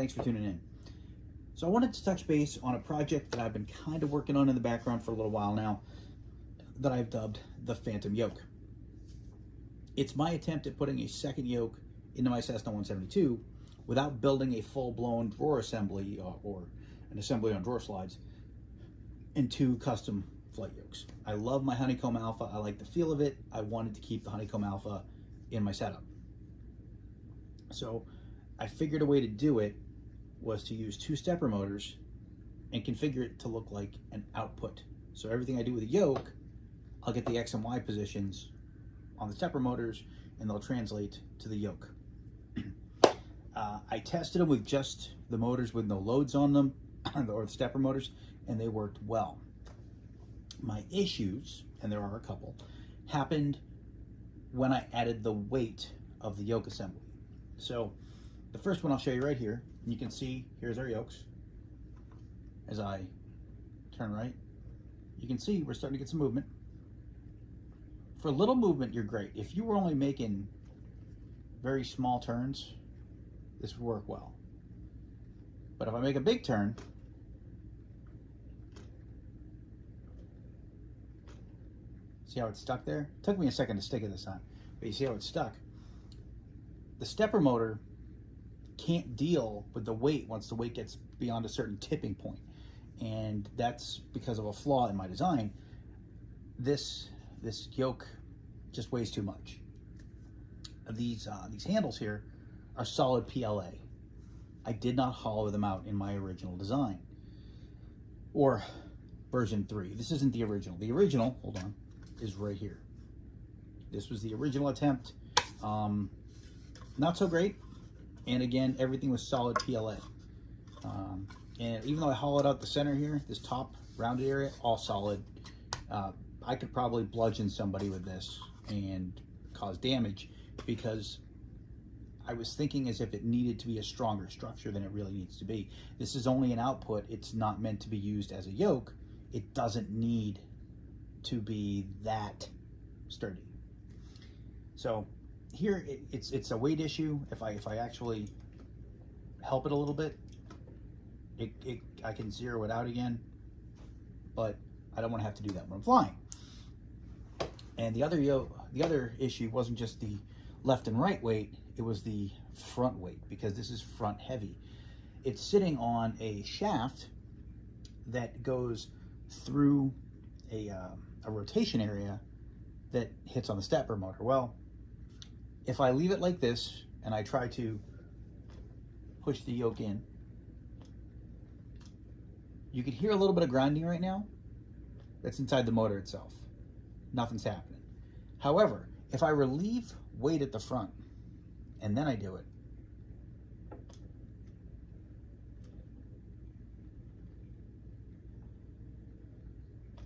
thanks for tuning in. So I wanted to touch base on a project that I've been kind of working on in the background for a little while now that I've dubbed the Phantom Yoke. It's my attempt at putting a second yoke into my Cessna 172 without building a full-blown drawer assembly or an assembly on drawer slides and two custom flight yokes. I love my Honeycomb Alpha. I like the feel of it. I wanted to keep the Honeycomb Alpha in my setup. So I figured a way to do it was to use two stepper motors and configure it to look like an output. So everything I do with a yoke, I'll get the X and Y positions on the stepper motors and they'll translate to the yoke. I tested them with just the motors with no loads on them, or the stepper motors, and they worked well. My issues, and there are a couple, happened when I added the weight of the yoke assembly. So the first one I'll show you right here. You can see, here's our yokes. As I turn right, you can see we're starting to get some movement. For a little movement, you're great. If you were only making very small turns, this would work well. But if I make a big turn, see how it's stuck there? It took me a second to stick it this time, but you see how it's stuck? The stepper motor can't deal with the weight once the weight gets beyond a certain tipping point. And that's because of a flaw in my design. This yoke just weighs too much. These handles here are solid PLA. I did not hollow them out in my original design, or version 3. This isn't the original. The original, hold on, is right here. This was the original attempt. Not so great. And again, everything was solid PLA. And even though I hollowed out the center here, this top rounded area, all solid. I could probably bludgeon somebody with this and cause damage because I was thinking as if it needed to be a stronger structure than it really needs to be. This is only an output. It's not meant to be used as a yoke. It doesn't need to be that sturdy. So here it's a weight issue. If I actually help it a little bit, I can zero it out again, but I don't want to have to do that when I'm flying. And the other issue wasn't just the left and right weight, it was the front weight, because this is front heavy. It's sitting on a shaft that goes through a rotation area that hits on the stepper motor. Well, if I leave it like this and I try to push the yoke in, you can hear a little bit of grinding right now. That's inside the motor itself. Nothing's happening. However, if I relieve weight at the front and then I do it,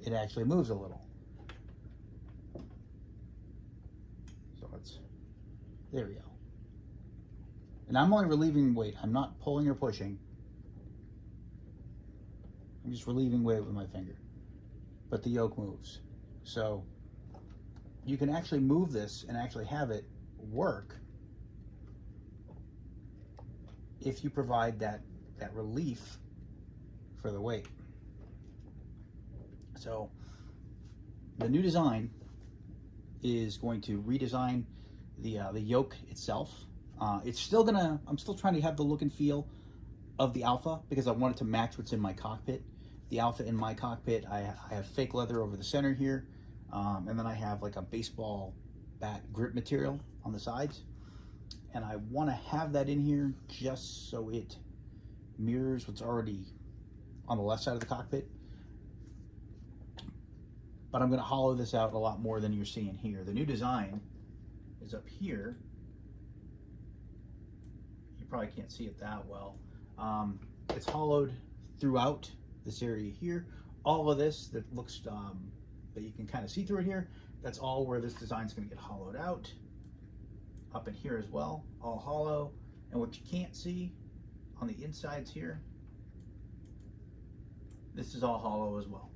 it actually moves a little. So there we go. And I'm only relieving weight. I'm not pulling or pushing. I'm just relieving weight with my finger. But the yoke moves. So you can actually move this and actually have it work if you provide that relief for the weight. So the new design is going to redesign the yoke itself. I'm still trying to have the look and feel of the Alpha because I want it to match what's in my cockpit. The Alpha in my cockpit, I have fake leather over the center here, and then I have like a baseball bat grip material on the sides. And I want to have that in here just so it mirrors what's already on the left side of the cockpit. But I'm going to hollow this out a lot more than you're seeing here. The new design is up here. You probably can't see it that well. It's hollowed throughout this area here. All of this that looks, that you can kind of see through it here, that's all where this design is going to get hollowed out. Up in here as well, all hollow. And what you can't see on the insides here, this is all hollow as well.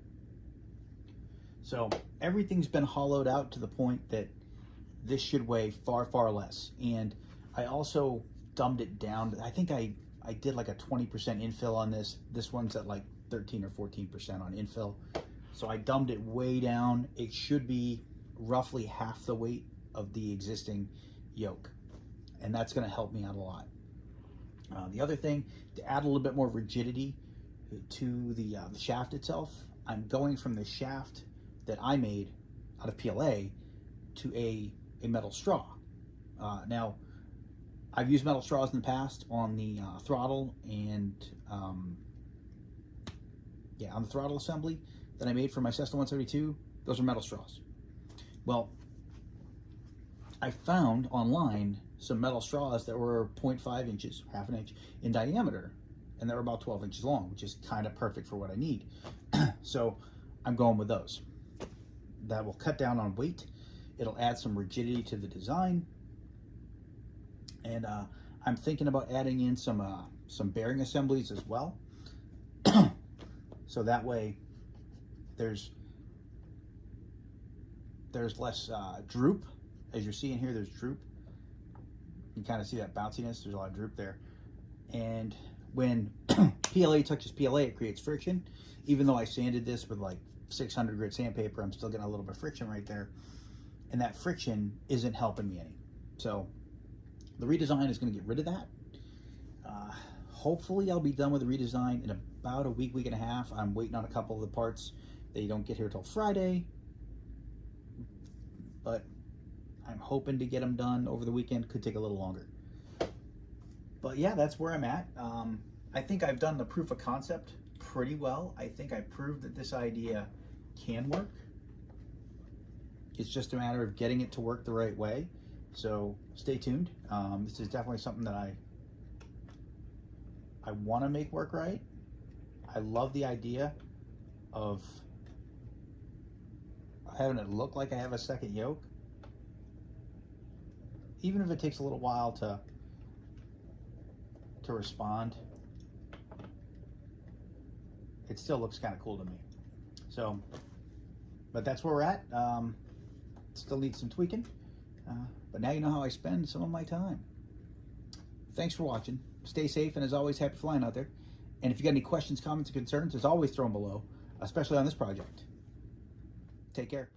So everything's been hollowed out to the point that this should weigh far, far less. And I also dumbed it down. I think I I did like a 20% infill on this. This one's at like 13 or 14% on infill. So I dumbed it way down. It should be roughly half the weight of the existing yoke. And that's gonna help me out a lot. The other thing, to add a little bit more rigidity to the shaft itself, I'm going from the shaft that I made out of PLA to a metal straw. Now, I've used metal straws in the past on the throttle and on the throttle assembly that I made for my Cessna 172. Those are metal straws. Well, I found online some metal straws that were 0.5 inches, half an inch in diameter, and they were about 12 inches long, which is kind of perfect for what I need. So I'm going with those. That will cut down on weight. It'll add some rigidity to the design. And I'm thinking about adding in some bearing assemblies as well. So that way there's less droop. As you're seeing here, there's droop. You can kind of see that bounciness. There's a lot of droop there. And when PLA touches PLA, it creates friction. Even though I sanded this with like 600 grit sandpaper, I'm still getting a little bit of friction right there. And that friction isn't helping me any. So the redesign is going to get rid of that. Hopefully I'll be done with the redesign in about a week, week and a half. I'm waiting on a couple of the parts. They don't get here till Friday. But I'm hoping to get them done over the weekend. Could take a little longer. But yeah, that's where I'm at. I think I've done the proof of concept pretty well. I think I proved that this idea can work. It's just a matter of getting it to work the right way. So stay tuned. This is definitely something that I want to make work right. I love the idea of having it look like I have a second yoke. Even if it takes a little while to respond, it still looks kind of cool to me. So, but that's where we're at. Still needs some tweaking, but now you know how I spend some of my time. Thanks for watching. Stay safe, and as always, happy flying out there. And if you got any questions, comments, or concerns, as always, throw them below, especially on this project. Take care.